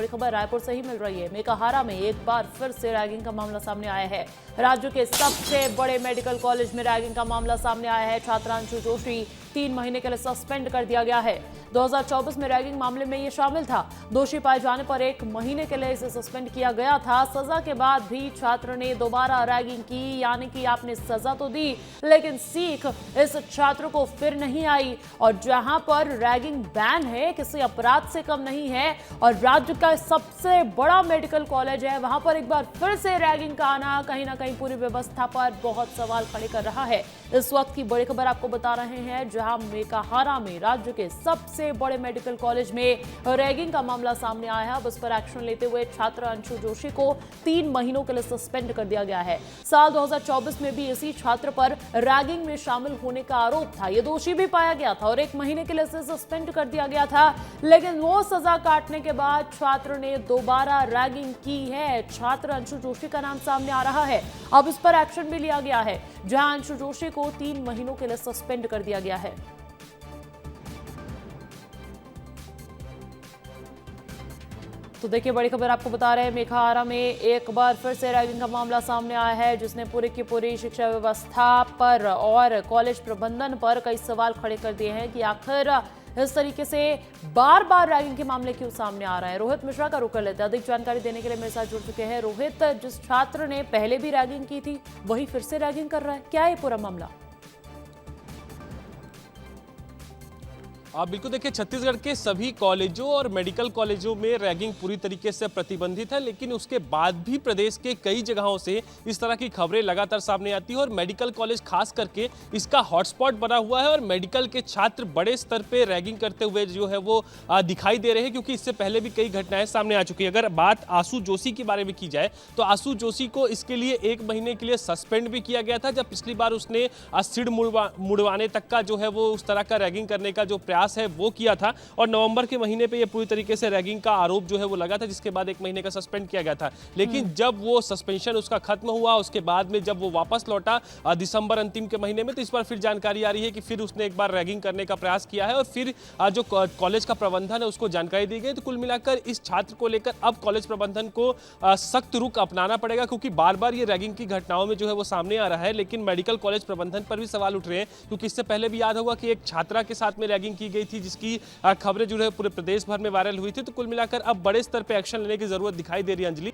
बड़ी खबर रायपुर से ही मिल रही है। मेकाहारा में एक बार फिर से रैगिंग का मामला सामने आया है। राज्य के सबसे बड़े मेडिकल कॉलेज में रैगिंग का मामला सामने आया है। छात्रा अंशु जोशी 3 महीने के लिए सस्पेंड कर दिया गया है। 2024 में रैगिंग मामले में ये शामिल था। दोषी पाए जाने पर 1 महीने के लिए इसे सस्पेंड किया गया था। सजा के बाद भी छात्र ने दोबारा रैगिंग की, यानी कि आपने सजा तो दी लेकिन सीख इस छात्र को फिर नहीं आई। और जहां पर रैगिंग बैन है, किसी अपराध से कम नहीं है और राज्य का सबसे बड़ा मेडिकल कॉलेज है, वहां पर एक बार फिर से रैगिंग का आना कहीं ना कहीं पूरी व्यवस्था पर बहुत सवाल खड़े कर रहा है। इस वक्त की बड़ी खबर आपको बता रहे हैं, जहां मेकाहारा में राज्य के सबसे बड़े मेडिकल कॉलेज में रैगिंग का मामला सामने आया है। उस पर एक्शन लेते हुए छात्र अंशु जोशी को 3 महीनों के लिए सस्पेंड कर दिया गया है। साल 2024 में भी इसी छात्र पर रैगिंग में शामिल होने का आरोप था। ये दोषी भी पाया गया था और 1 महीने के लिए इसे सस्पेंड कर दिया गया था, लेकिन वो सजा काटने के बाद छात्र ने दोबारा रैगिंग की है। छात्र अंशु जोशी का नाम सामने आ रहा है। अब इस पर एक्शन भी लिया गया है, जहां अंशु जोशी को 3 महीनों के लिए सस्पेंड कर दिया गया है। तो देखिए, बड़ी खबर आपको बता रहे हैं, मेकाहारा में एक बार फिर से रैगिंग का मामला सामने आया है, जिसने पूरी की पूरी शिक्षा व्यवस्था पर और कॉलेज प्रबंधन पर कई सवाल खड़े कर दिए हैं कि आखिर इस तरीके से बार बार रैगिंग के मामले क्यों सामने आ रहे हैं। रोहित मिश्रा का रुख कर लेते हैं। अधिक जानकारी देने के लिए मेरे साथ जुड़ चुके हैं रोहित। जिस छात्र ने पहले भी रैगिंग की थी वही फिर से रैगिंग कर रहा है, क्या है पूरा मामला? आप बिल्कुल देखिए, छत्तीसगढ़ के सभी कॉलेजों और मेडिकल कॉलेजों में रैगिंग पूरी तरीके से प्रतिबंधित है, लेकिन उसके बाद भी प्रदेश के कई जगहों से इस तरह की खबरें लगातार सामने आती है और मेडिकल कॉलेज खास करके इसका हॉटस्पॉट बना हुआ है और मेडिकल के छात्र बड़े स्तर पे रैगिंग करते हुए जो है वो दिखाई दे रहे हैं, क्योंकि इससे पहले भी कई घटनाएं सामने आ चुकी है। अगर बात आशु जोशी के बारे में की जाए तो आशु जोशी को इसके लिए 1 महीने के लिए सस्पेंड भी किया गया था, जब पिछली बार उसने सिर मुड़वाने तक का जो है वो उस तरह का रैगिंग करने का जो प्रयास है वो किया था और नवंबर के महीने पे ये पूरी तरीके से रैगिंग का आरोप जो है वो लगा था, जिसके बाद 1 महीने का सस्पेंड किया गया था। लेकिन जब वो सस्पेंशन उसका खत्म हुआ, उसके बाद में जब वो वापस लौटा दिसंबर अंतिम के महीने में, तो इस बार फिर जानकारी आ रही है कि फिर उसने एक बार रैगिंग करने का प्रयास किया है और फिर जो कॉलेज का प्रबंधन है उसको जानकारी दी गई। तो कुल मिलाकर इस छात्र को लेकर अब कॉलेज प्रबंधन को सख्त रुख अपनाना पड़ेगा, क्योंकि बार बार ये रैगिंग की घटनाओं में जो है वो सामने आ रहा है। लेकिन मेडिकल कॉलेज प्रबंधन पर भी सवाल उठ रहे हैं, क्योंकि इससे पहले भी याद होगा कि एक छात्रा के साथ में रैगिंग की गई थी, जिसकी खबरें जो है पूरे प्रदेश भर में वायरल हुई थी। तो कुल मिलाकर अब बड़े स्तर पर एक्शन लेने की जरूरत दिखाई दे रही है। अंजलि।